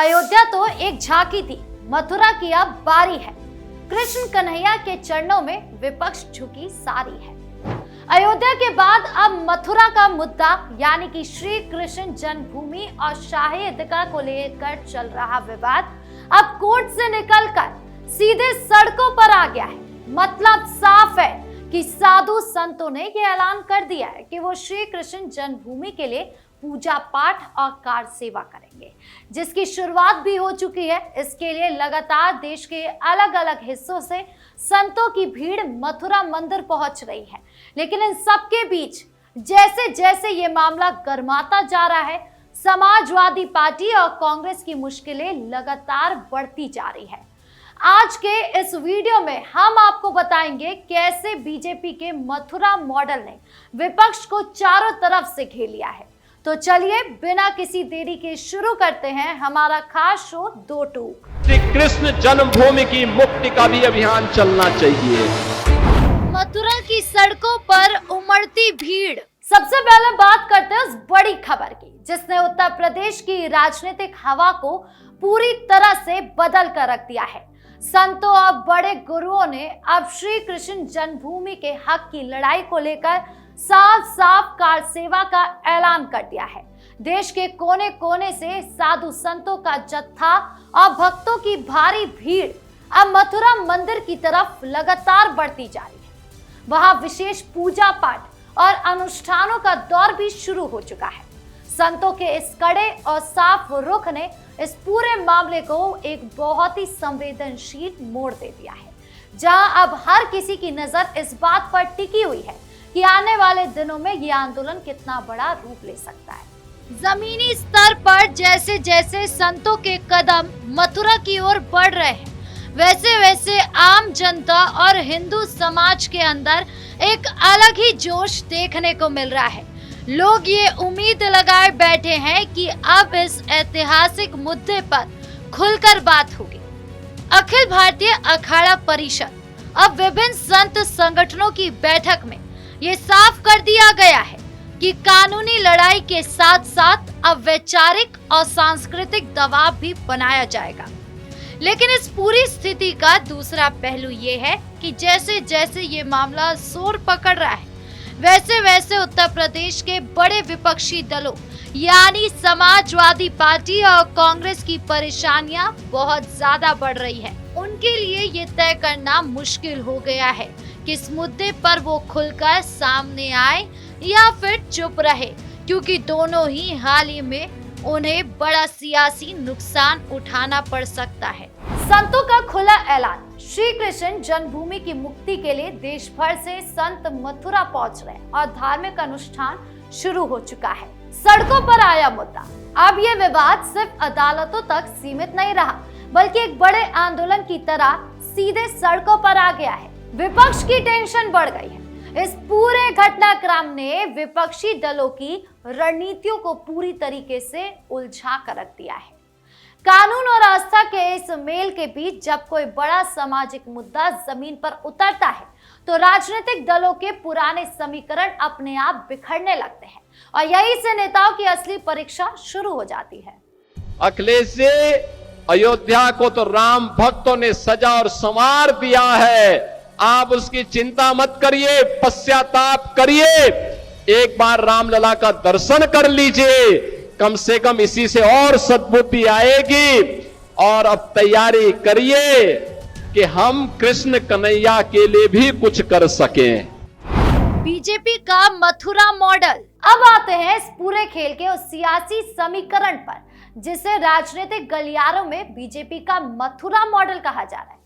अयोध्या तो एक झांकी थी, मथुरा की अब बारी है। कृष्ण कन्हैया के चरणों में विपक्ष झुकी सारी है। अयोध्या के बाद अब मथुरा का मुद्दा यानी कि श्री कृष्ण जन्मभूमि और शाही ईदगाह को लेकर चल रहा विवाद अब कोर्ट से निकलकर सीधे सड़कों पर आ गया है। मतलब साफ है कि साधु संतों ने यह ऐलान कर दिया है कि वो श्री कृष्ण जन्मभूमि के लिए पूजा पाठ और कार सेवा करेंगे, जिसकी शुरुआत भी हो चुकी है। इसके लिए लगातार देश के अलग अलग हिस्सों से संतों की भीड़ मथुरा मंदिर पहुंच रही है। लेकिन इन सब के बीच जैसे जैसे ये मामला गर्माता जा रहा है, समाजवादी पार्टी और कांग्रेस की मुश्किलें लगातार बढ़ती जा रही है। आज के इस वीडियो में हम आपको बताएंगे कैसे बीजेपी के मथुरा मॉडल ने विपक्ष को चारों तरफ से घेर लिया है। तो चलिए बिना किसी देरी के शुरू करते हैं हमारा खास शो दो टूक। श्री कृष्ण जन्मभूमि की मुक्ति का भी अभियान चलना चाहिए। मथुरा की सड़कों पर उमड़ती भीड़। सबसे पहले बात करते हैं उस बड़ी खबर की जिसने उत्तर प्रदेश की राजनीतिक हवा को पूरी तरह से बदल कर रख दिया है। संतों और बड़े गुरुओं ने अब श्री कृष्ण जन्मभूमि के हक की लड़ाई को लेकर साफ साफ कार सेवा का ऐलान कर दिया है। देश के कोने कोने से साधु संतों का जत्था और भक्तों की भारी भीड़ अब मथुरा मंदिर की तरफ लगातार बढ़ती जा रही है। वहां विशेष पूजा पाठ और अनुष्ठानों का दौर भी शुरू हो चुका है। संतों के इस कड़े और साफ रुख ने इस पूरे मामले को एक बहुत ही संवेदनशील मोड़ दे दिया है, जहां अब हर किसी की नजर इस बात पर टिकी हुई है कि आने वाले दिनों में यह आंदोलन कितना बड़ा रूप ले सकता है। जमीनी स्तर पर जैसे जैसे संतों के कदम मथुरा की ओर बढ़ रहे हैं, वैसे वैसे आम जनता और हिंदू समाज के अंदर एक अलग ही जोश देखने को मिल रहा है। लोग ये उम्मीद लगाए बैठे हैं कि अब इस ऐतिहासिक मुद्दे पर खुलकर बात होगी। अखिल भारतीय अखाड़ा परिषद अब विभिन्न संत संगठनों की बैठक में ये साफ कर दिया गया है कि कानूनी लड़ाई के साथ साथ अब वैचारिक और सांस्कृतिक दबाव भी बनाया जाएगा। लेकिन इस पूरी स्थिति का दूसरा पहलू ये है कि जैसे जैसे ये मामला जोर पकड़ रहा है, वैसे वैसे उत्तर प्रदेश के बड़े विपक्षी दलों यानी समाजवादी पार्टी और कांग्रेस की परेशानियां बहुत ज्यादा बढ़ रही है। उनके लिए ये तय करना मुश्किल हो गया है कि इस मुद्दे पर वो खुलकर सामने आए या फिर चुप रहे, क्योंकि दोनों ही हाल ही में उन्हें बड़ा सियासी नुकसान उठाना पड़ सकता है। संतों का खुला ऐलान। श्री कृष्ण जन्मभूमि की मुक्ति के लिए देश भर से संत मथुरा पहुंच रहे हैं और धार्मिक अनुष्ठान शुरू हो चुका है। सड़कों पर आया मुद्दा। अब ये विवाद सिर्फ अदालतों तक सीमित नहीं रहा, बल्कि एक बड़े आंदोलन की तरह सीधे सड़कों पर आ गया है। विपक्ष की टेंशन बढ़ गई है। इस पूरे घटनाक्रम ने विपक्षी दलों की रणनीतियों को पूरी तरीके से उलझा कर रख दिया है। कानून और आस्था के इस मेल के बीच जब कोई बड़ा सामाजिक मुद्दा जमीन पर उतरता है तो राजनीतिक दलों के पुराने समीकरण अपने आप बिखरने लगते हैं और यही से नेताओं की असली परीक्षा शुरू हो जाती है। अखिलेश जी, अयोध्या को तो राम भक्तों ने सजा और संवार दिया है। आप उसकी चिंता मत करिए, पश्चाताप करिए, एक बार रामलला का दर्शन कर लीजिए। कम से कम इसी से और सद्बुद्धि आएगी। और अब तैयारी करिए कि हम कृष्ण कन्हैया के लिए भी कुछ कर सकें। बीजेपी का मथुरा मॉडल। अब आते हैं इस पूरे खेल के उस सियासी समीकरण पर जिसे राजनीतिक गलियारों में बीजेपी का मथुरा मॉडल कहा जा रहा है।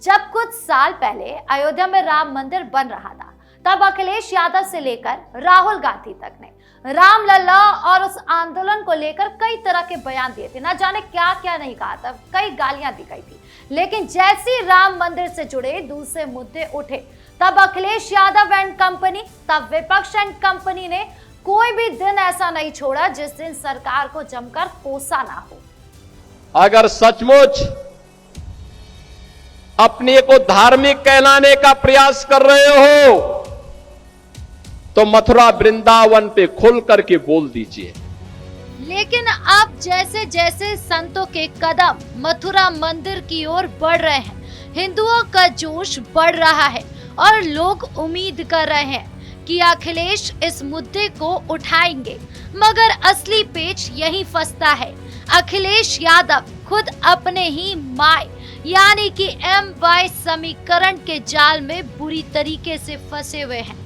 जब कुछ साल पहले अयोध्या में राम मंदिर बन रहा था, तब अखिलेश यादव से लेकर राहुल गांधी तक ने रामलला और उस आंदोलन को लेकर कई तरह के बयान दिए थे। ना जाने क्या क्या नहीं कहा था, कई गालियां दी गई थी। लेकिन जैसे राम मंदिर से जुड़े दूसरे मुद्दे उठे, तब अखिलेश यादव एंड कंपनी, तब विपक्ष एंड कंपनी ने कोई भी दिन ऐसा नहीं छोड़ा जिस दिन सरकार को जमकर कोसा ना हो। अगर सचमुच अपने को धार्मिक कहलाने का प्रयास कर रहे हो तो मथुरा वृंदावन पे खुल करके बोल दीजिए। लेकिन अब जैसे जैसे संतों के कदम मथुरा मंदिर की ओर बढ़ रहे हैं, हिंदुओं का जोश बढ़ रहा है और लोग उम्मीद कर रहे हैं कि अखिलेश इस मुद्दे को उठाएंगे। मगर असली पेच यहीं फंसता है। अखिलेश यादव खुद अपने ही माय यानी कि MY समीकरण के जाल में बुरी तरीके से फंसे हुए हैं।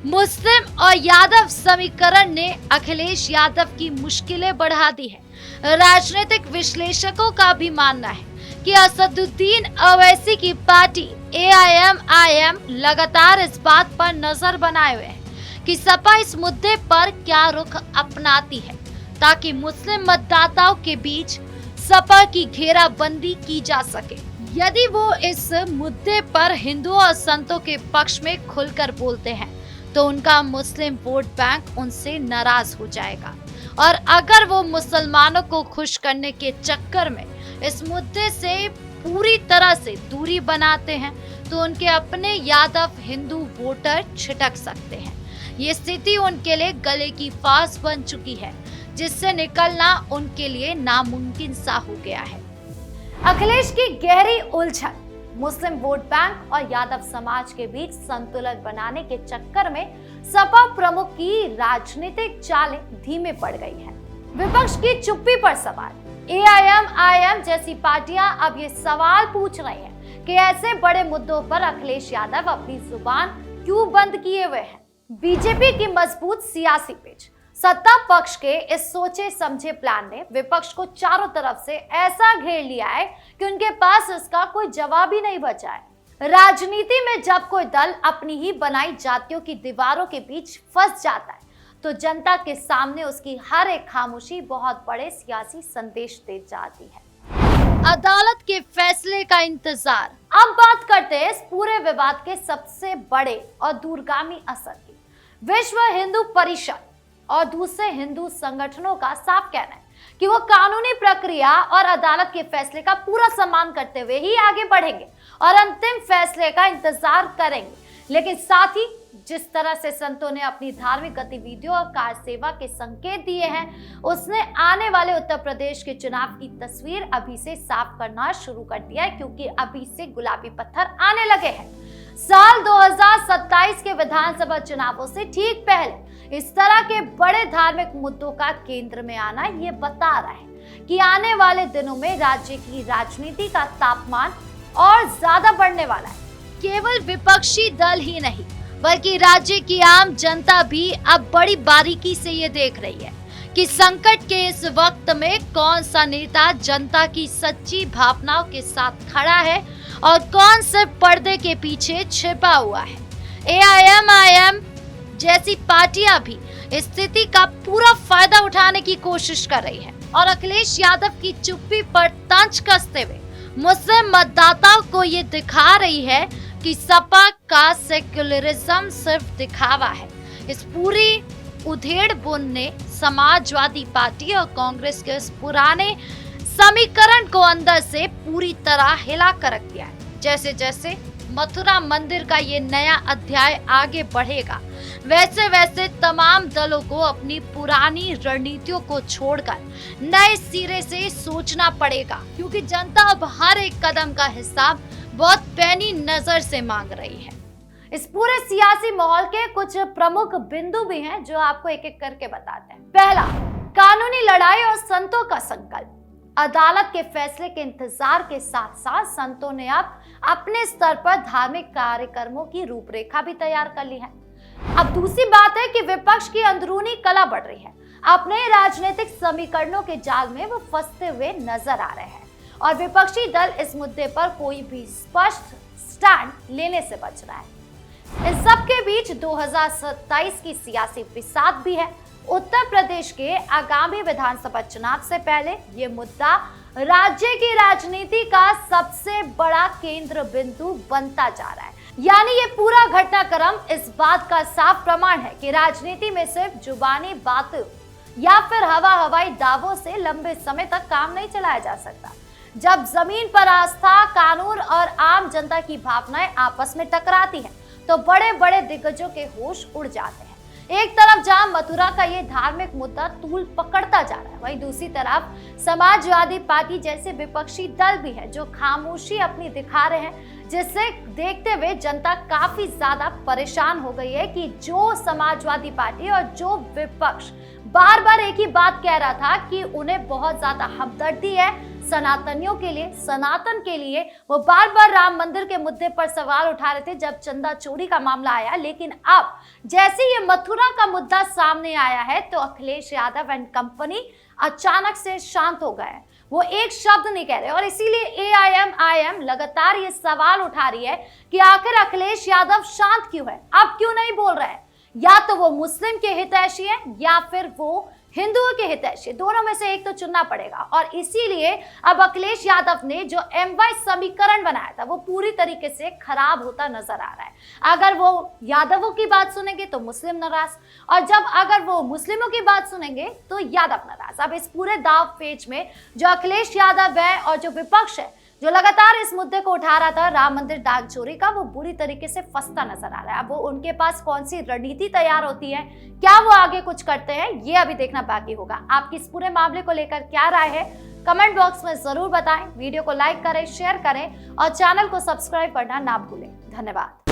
मुस्लिम और यादव समीकरण ने अखिलेश यादव की मुश्किलें बढ़ा दी है। राजनीतिक विश्लेषकों का भी मानना है कि असदुद्दीन ओवैसी की पार्टी AIMIM लगातार इस बात पर नजर बनाए हुए है कि सपा इस मुद्दे पर क्या रुख अपनाती है, ताकि मुस्लिम मतदाताओं के बीच सपा की घेराबंदी की जा सके। यदि वो इस मुद्दे पर हिंदुओं और संतों के पक्ष में खुलकर बोलते हैं तो उनका मुस्लिम वोट बैंक उनसे नाराज हो जाएगा, और अगर वो मुसलमानों को खुश करने के चक्कर में इस मुद्दे से पूरी तरह से दूरी बनाते हैं तो उनके अपने यादव हिंदू वोटर छिटक सकते हैं। ये स्थिति उनके लिए गले की फांस बन चुकी है, जिससे निकलना उनके लिए नामुमकिन सा हो गया है। अखिलेश की गहरी उलझन मुस्लिम वोट बैंक और यादव समाज के बीच संतुलन बनाने के चक्कर में सपा प्रमुख की राजनीतिक चालें धीमे पड़ गई है। विपक्ष की चुप्पी पर सवाल। AIMIM जैसी पार्टियां अब ये सवाल पूछ रही हैं कि ऐसे बड़े मुद्दों पर अखिलेश यादव अपनी जुबान क्यों बंद किए हुए हैं। बीजेपी की मजबूत सियासी पिच, सत्ता पक्ष के इस सोचे समझे प्लान ने विपक्ष को चारों तरफ से ऐसा घेर लिया है कि उनके पास इसका कोई जवाब ही नहीं बचा है। राजनीति में जब कोई दल अपनी ही बनाई जातियों की दीवारों के बीच फंस जाता है तो जनता के सामने उसकी हर एक खामोशी बहुत बड़े सियासी संदेश दे जाती है। अदालत के फैसले का इंतजार। अब बात करते हैं इस पूरे विवाद के सबसे बड़े और दूरगामी असर की। विश्व हिंदू परिषद और दूसरे हिंदू संगठनों का साफ कहना है कि वो कानूनी प्रक्रिया और अदालत के फैसले का पूरा सम्मान करते हुए ही आगे बढ़ेंगे और अंतिम फैसले का इंतजार करेंगे। लेकिन साथ ही जिस तरह से संतों ने अपनी धार्मिक गतिविधियों और कार सेवा के संकेत दिए हैं, उसने आने वाले उत्तर प्रदेश के चुनाव की तस्वीर अभी से साफ करना शुरू कर दिया है, क्योंकि अभी से गुलाबी पत्थर आने लगे हैं। साल 2027 के विधानसभा चुनावों से ठीक पहले इस तरह के बड़े धार्मिक मुद्दों का केंद्र में आना ये बता रहा है कि आने वाले दिनों में राज्य की राजनीति का तापमान और ज्यादा बढ़ने वाला है। केवल विपक्षी दल ही नहीं बल्कि राज्य की आम जनता भी अब बड़ी बारीकी से ये देख रही है कि संकट के इस वक्त में कौन सा नेता जनता की सच्ची भावनाओं के साथ खड़ा है और कौन सिर्फ पर्दे के पीछे छिपा हुआ है। AIMIM जैसी पार्टियां भी इस स्थिति का पूरा फायदा उठाने की कोशिश कर रही है और अखिलेश यादव की चुप्पी पर तंज कसते हुए मुस्लिम मतदाताओं को ये दिखा रही है कि सपा का सेक्युलरिज्म सिर्फ दिखावा है। इस पूरी उधेड़-बुन ने समाजवादी पार्टी और कांग्रेस के इस पुराने समीकरण को अंदर से पूरी तरह हिला कर रख दिया है। जैसे जैसे मथुरा मंदिर का ये नया अध्याय आगे बढ़ेगा, वैसे वैसे तमाम दलों को अपनी पुरानी रणनीतियों को छोड़कर नए सिरे से सोचना पड़ेगा, क्योंकि जनता अब हर एक कदम का हिसाब बहुत पैनी नजर से मांग रही है। इस पूरे सियासी माहौल के कुछ प्रमुख बिंदु भी हैं जो आपको एक एक करके बताते हैं। पहला, कानूनी लड़ाई और संतों का संकल्प। अदालत के फैसले के इंतजार के साथ साथ संतों ने अब अपने स्तर पर धार्मिक कार्यक्रमों की रूपरेखा भी तैयार कर ली है। अब दूसरी बात है कि विपक्ष की अंदरूनी कला बढ़ रही है। अपने राजनीतिक समीकरणों के जाल में वो फंसते हुए नजर आ रहे हैं और विपक्षी दल इस मुद्दे पर कोई भी स्पष्ट स्टैंड लेने से बच रहा है। इन सब के बीच 2027 की सियासी फिसाद भी है। उत्तर प्रदेश के आगामी विधानसभा चुनाव से पहले ये मुद्दा राज्य की राजनीति का सबसे बड़ा केंद्र बिंदु बनता जा रहा है। यानी ये पूरा घटनाक्रम इस बात का साफ प्रमाण है कि राजनीति में सिर्फ जुबानी बातों या फिर हवाई दावों से लंबे समय तक काम नहीं चलाया जा सकता। जब जमीन पर आस्था, कानून और आम जनता की भावनाएं आपस में टकराती हैं, तो बड़े बड़े दिग्गजों के होश उड़ जाते हैं। एक तरफ जहां मथुरा का ये धार्मिक मुद्दा तूल पकड़ता जा रहा है, वहीं दूसरी तरफ समाजवादी पार्टी जैसे विपक्षी दल भी है जो खामोशी अपनी दिखा रहे हैं, जिससे देखते हुए जनता काफी ज्यादा परेशान हो गई है कि जो समाजवादी पार्टी और जो विपक्ष बार बार एक ही बात कह रहा था कि उन्हें बहुत ज्यादा हमदर्दी है सनातनियों के लिए, सनातन के लिए, वो बार बार राम मंदिर के मुद्दे पर सवाल उठा रहे थे जब चंदा चोरी का मामला आया। लेकिन अब जैसे ये मथुरा का मुद्दा सामने आया है तो अखिलेश यादव एंड कंपनी अचानक से शांत हो गए। वो एक शब्द नहीं कह रहे और इसीलिए AIM लगातार ये सवाल उठा रही है कि आखिर अखिलेश यादव शांत क्यों है, अब क्यों नहीं बोल रहे हैं। या तो वो मुस्लिम के हितैषी है या फिर वो हिंदुओं के हितैषी, दोनों में से एक तो चुनना पड़ेगा। और इसीलिए अब अखिलेश यादव ने जो MY समीकरण बनाया था वो पूरी तरीके से खराब होता नजर आ रहा है। अगर वो यादवों की बात सुनेंगे तो मुस्लिम नाराज, और जब अगर वो मुस्लिमों की बात सुनेंगे तो यादव नाराज। अब इस पूरे दाव पेच में जो अखिलेश यादव है और जो विपक्ष है जो लगातार इस मुद्दे को उठा रहा था राम मंदिर दाग चोरी का, वो बुरी तरीके से फंसता नजर आ रहा है। अब वो उनके पास कौन सी रणनीति तैयार होती है, क्या वो आगे कुछ करते हैं, ये अभी देखना बाकी होगा। आपकी इस पूरे मामले को लेकर क्या राय है कमेंट बॉक्स में जरूर बताएं। वीडियो को लाइक करें, शेयर करें और चैनल को सब्सक्राइब करना ना भूलें। धन्यवाद।